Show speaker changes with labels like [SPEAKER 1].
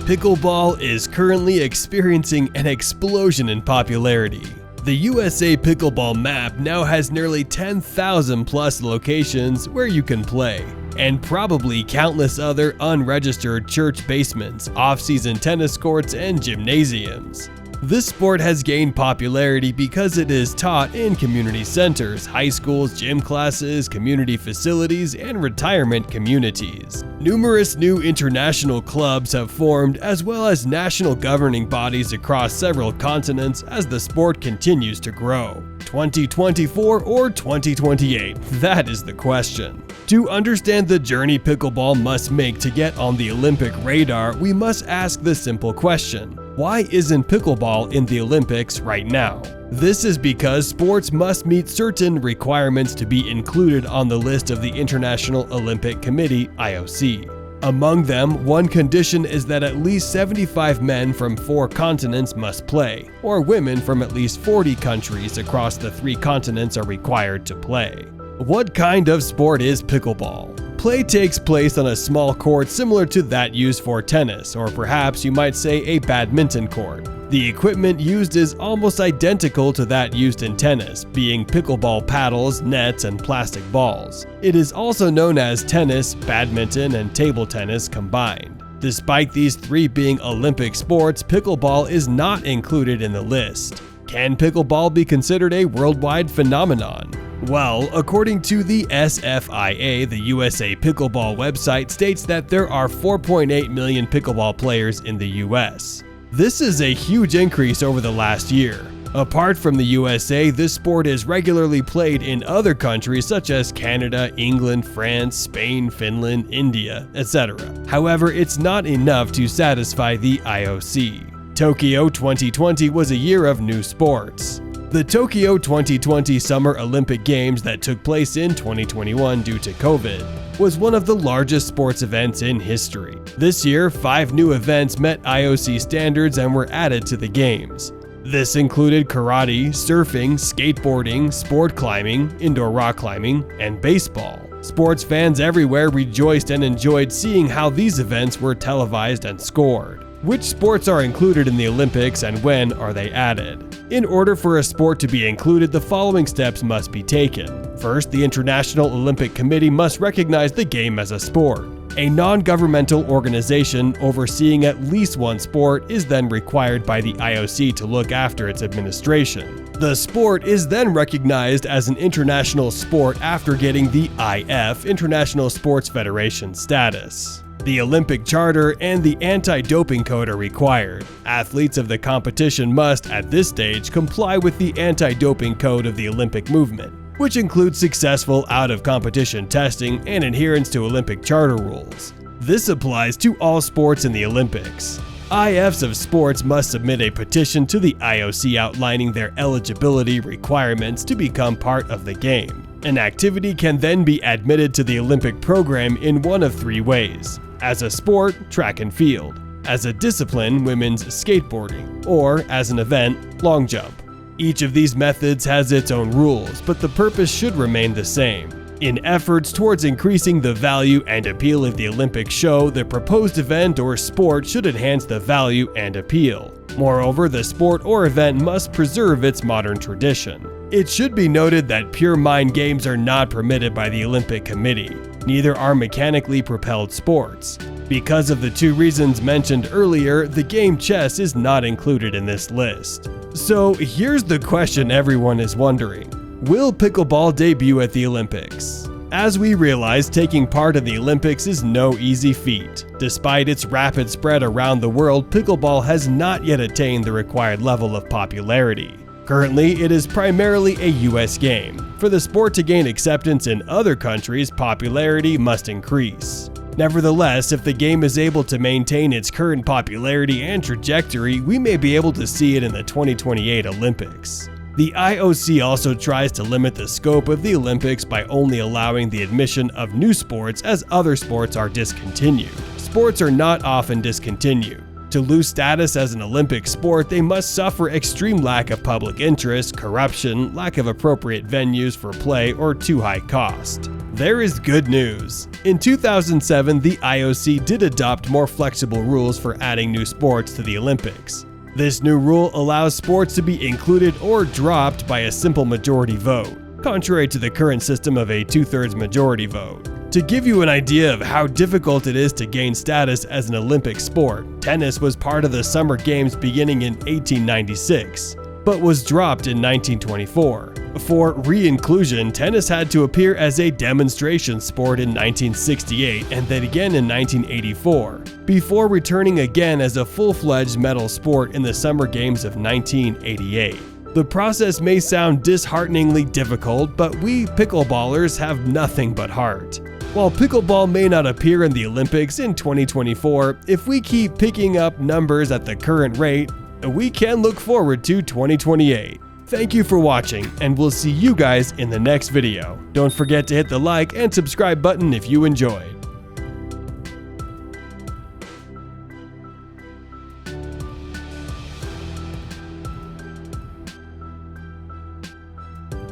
[SPEAKER 1] Pickleball is currently experiencing an explosion in popularity. The USA Pickleball map now has nearly 10,000 plus locations where you can play, and probably countless other unregistered church basements, off-season tennis courts, and gymnasiums. This sport has gained popularity because it is taught in community centers, high schools, gym classes, community facilities, and retirement communities. Numerous new international clubs have formed, as well as national governing bodies across several continents as the sport continues to grow. 2024 or 2028? That is the question. To understand the journey pickleball must make to get on the Olympic radar, we must ask the simple question: why isn't pickleball in the Olympics right now? This is because sports must meet certain requirements to be included on the list of the International Olympic Committee (IOC). Among them, one condition is that at least 75 men from 4 continents must play, or women from at least 40 countries across the 3 continents are required to play. What kind of sport is pickleball? Play takes place on a small court similar to that used for tennis, or perhaps you might say a badminton court. The equipment used is almost identical to that used in tennis, being pickleball paddles, nets, and plastic balls. It is also known as tennis, badminton, and table tennis combined. Despite these 3 being Olympic sports, pickleball is not included in the list. Can pickleball be considered a worldwide phenomenon? Well, according to the SFIA, the USA Pickleball website states that there are 4.8 million pickleball players in the US. This is a huge increase over the last year. Apart from the USA, this sport is regularly played in other countries such as Canada, England, France, Spain, Finland, India, etc. However, it's not enough to satisfy the IOC. Tokyo 2020 was a year of new sports. The Tokyo 2020 Summer Olympic Games that took place in 2021 due to COVID was one of the largest sports events in history. This year, 5 new events met IOC standards and were added to the Games. This included karate, surfing, skateboarding, sport climbing, indoor rock climbing, and baseball. Sports fans everywhere rejoiced and enjoyed seeing how these events were televised and scored. Which sports are included in the Olympics and when are they added? In order for a sport to be included, the following steps must be taken. First, the International Olympic Committee must recognize the game as a sport. A non-governmental organization overseeing at least one sport is then required by the IOC to look after its administration. The sport is then recognized as an international sport after getting the IF, International Sports Federation status. The Olympic Charter and the Anti-Doping Code are required. Athletes of the competition must, at this stage, comply with the Anti-Doping Code of the Olympic movement, which includes successful out-of-competition testing and adherence to Olympic Charter rules. This applies to all sports in the Olympics. IFs of sports must submit a petition to the IOC outlining their eligibility requirements to become part of the game. An activity can then be admitted to the Olympic program in one of 3 ways: as a sport, track and field; as a discipline, women's skateboarding; or as an event, long jump. Each of these methods has its own rules, but the purpose should remain the same. In efforts towards increasing the value and appeal of the Olympic show, the proposed event or sport should enhance the value and appeal. Moreover, the sport or event must preserve its modern tradition. It should be noted that pure mind games are not permitted by the Olympic Committee. Neither are mechanically propelled sports. Because of the 2 reasons mentioned earlier, the game chess is not included in this list. So here's the question everyone is wondering: will pickleball debut at the Olympics? As we realize, taking part in the Olympics is no easy feat. Despite its rapid spread around the world, pickleball has not yet attained the required level of popularity. Currently, it is primarily a US game. For the sport to gain acceptance in other countries, popularity must increase. Nevertheless, if the game is able to maintain its current popularity and trajectory, we may be able to see it in the 2028 Olympics. The IOC also tries to limit the scope of the Olympics by only allowing the admission of new sports as other sports are discontinued. Sports are not often discontinued. To lose status as an Olympic sport, they must suffer extreme lack of public interest, corruption, lack of appropriate venues for play, or too high cost. There is good news. In 2007, the IOC did adopt more flexible rules for adding new sports to the Olympics. This new rule allows sports to be included or dropped by a simple majority vote, contrary to the current system of a 2/3 majority vote. To give you an idea of how difficult it is to gain status as an Olympic sport, tennis was part of the Summer Games beginning in 1896, but was dropped in 1924. For re-inclusion, tennis had to appear as a demonstration sport in 1968 and then again in 1984, before returning again as a full-fledged medal sport in the Summer Games of 1988. The process may sound dishearteningly difficult, but we pickleballers have nothing but heart. While pickleball may not appear in the Olympics in 2024, if we keep picking up numbers at the current rate, we can look forward to 2028. Thank you for watching, and we'll see you guys in the next video. Don't forget to hit the like and subscribe button if you enjoyed.